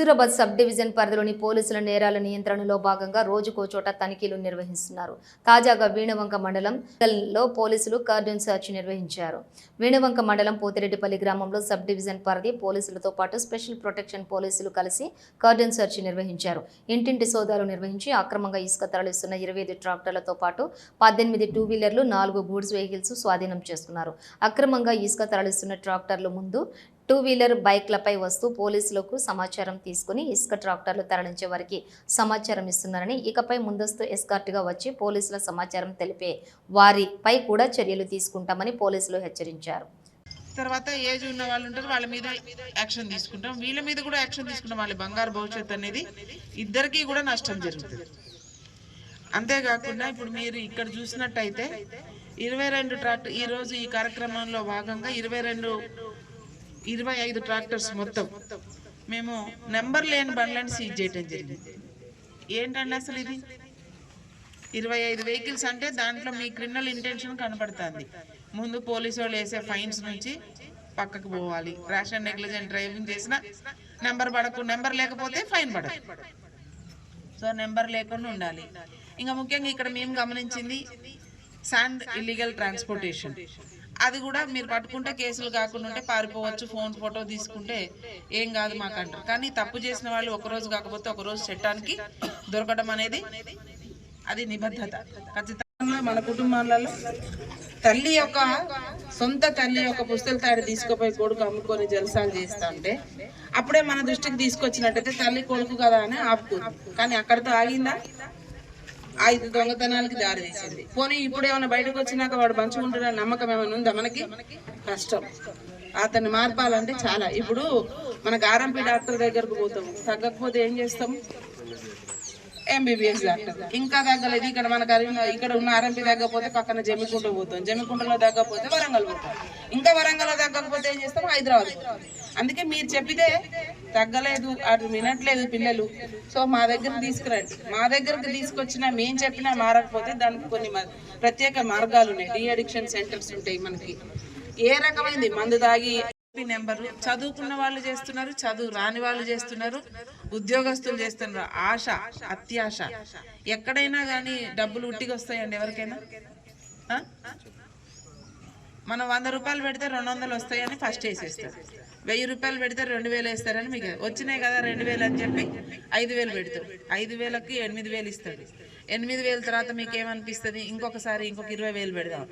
Huzurabad sub division పరిధిలోని పోలీసుల నేరాల నియంత్రణలో భాగంగా రోజుకో చోట తనిఖీలు నిర్వహిస్తున్నారు. తాజాగా వీణవంక మండలంలో పోలీసులు కార్డన్ సెర్చ్ నిర్వహించారు. వీణవంక మండలం పోతిరెడ్డిపల్లి గ్రామంలో సబ్ డివిజన్ పరిధి పోలీసులతో పాటు స్పెషల్ ప్రొటెక్షన్ పోలీసులు కలిసి కార్డన్ సెర్చ్ నిర్వహించారు. ఇంటింటి సోదాలు నిర్వహించి అక్రమంగా ఇసుక తరలిస్తున్న 25 ట్రాక్టర్లతో పాటు 18 టూ వీలర్లు 4 గూడ్స్ వెహికల్స్ స్వాధీనం చేసుకున్నారు. అక్రమంగా ఇసుక తరలిస్తున్న ట్రాక్టర్లు ముందు టూ వీలర్ బైక్లపై వస్తూ పోలీసులకు సమాచారం తీసుకుని ఇసుక ట్రాక్టర్లు తరలించే వారికి సమాచారం ఇస్తున్నారని, ఇకపై ముందస్తు ఎస్కార్ట్గా వచ్చి పోలీసుల సమాచారం తెలిపే వారిపై కూడా చర్యలు తీసుకుంటామని పోలీసులు హెచ్చరించారు. తర్వాత ఏజ్ ఉన్న వాళ్ళు ఉంటారు, వాళ్ళ మీద యాక్షన్ తీసుకుంటాం, వీళ్ళ మీద కూడా యాక్షన్ తీసుకుంటాం. వాళ్ళ బంగారు భవిష్యత్తు అనేది ఇద్దరికీ కూడా నష్టం జరుగుతుంది. అంతేకాకుండా ఇప్పుడు మీరు ఇక్కడ చూసినట్టయితే 22 ట్రాక్టర్ ఈరోజు ఈ కార్యక్రమంలో భాగంగా 25 ట్రాక్టర్స్ మొత్తం మేము నెంబర్ లేని బండ్లను సీజ్ చేయడం జరిగింది. ఏంటండి అసలు ఇది 25 వెహికల్స్ అంటే దాంట్లో మీ క్రిమినల్ ఇంటెన్షన్ కనబడుతుంది. ముందు పోలీసు వాళ్ళు వేసే ఫైన్స్ నుంచి పక్కకు పోవాలి. ర్యాష్ అండ్ నెగ్లిజెంట్ డ్రైవింగ్ చేసిన నెంబర్ లేకపోతే ఫైన్ పడదు. సో నెంబర్ లేకుండా ఉండాలి. ఇంకా ముఖ్యంగా ఇక్కడ మేము గమనించింది శాండ్ ఇల్లీగల్ ట్రాన్స్పోర్టేషన్. అది కూడా మీరు పట్టుకుంటే కేసులు కాకుండా ఉంటే పారిపోవచ్చు, ఫోటో తీసుకుంటే ఏం కాదు మాకు అంటారు. కానీ తప్పు చేసిన వాళ్ళు ఒకరోజు కాకపోతే ఒకరోజు చట్టానికి దొరకడం అనేది అది నిబద్ధత. ఖచ్చితంగా మన కుటుంబాలలో సొంత తల్లి యొక్క పుస్తల తాడి తీసుకుపోయి కొడుకు అమ్ముకొని జలసాలు చేస్తా ఉంటే అప్పుడే మన దృష్టికి తీసుకొచ్చినట్టయితే తల్లి కొడుకు కదా అని ఆపుతుంది. కానీ అక్కడితో ఆగిందా? 5 దొంగతనాలకి దారి తీసింది. పోనీ ఇప్పుడు ఏమైనా బయటకు వచ్చినాక వాడు మంచుకుంటున్న నమ్మకం ఏమైనా ఉందా? మనకి కష్టం. అతన్ని మార్పాలంటే చాలా. ఇప్పుడు మనకు ఆర్ఎంపీ డాక్టర్ దగ్గరకు పోతాం, తగ్గకపోతే ఏం చేస్తాం? MBBS doctor. ఇంకా తగ్గలేదు, ఇక్కడ మనకు ఇక్కడ ఉన్న ఆర్ఎంపీ తగ్గకపోతే పక్కన జమ్మికుంట పోతాం, జమ్మికుంటలో తగ్గకపోతే వరంగల్ పోతాం, ఇంకా వరంగల్ తగ్గకపోతే ఏం చేస్తాం? హైదరాబాద్. అందుకే మీరు చెప్పితే తగ్గలేదు, అటు వినట్లేదు పిల్లలు. సో మా దగ్గరకు తీసుకురండి. మా దగ్గరకు తీసుకొచ్చినా మేము చెప్పినా మారకపోతే దానికి కొన్ని ప్రత్యేక మార్గాలు ఉన్నాయి. డీ అడిక్షన్ సెంటర్స్ ఉంటాయి మనకి. ఏ రకమైంది మందు తాగి నెంబరు చదువుకున్న వాళ్ళు చేస్తున్నారు, చదువు రాని వాళ్ళు చేస్తున్నారు, ఉద్యోగస్తులు చేస్తున్నారు. ఆశ, అత్యాశ. ఎక్కడైనా కానీ డబ్బులు ఉట్టిగా వస్తాయండి ఎవరికైనా? మనం 100 రూపాయలు పెడితే 200 వస్తాయని ఫస్ట్ వేసేస్తారు. 1000 రూపాయలు పెడితే 2000 వేస్తారని మీకు వచ్చినాయి కదా 2000 అని చెప్పి 5000 పెడతారు. 5000కి 8000 ఇస్తాడు. 8000 తర్వాత మీకు ఏమనిపిస్తుంది? ఇంకొక 20,000 పెడదాం.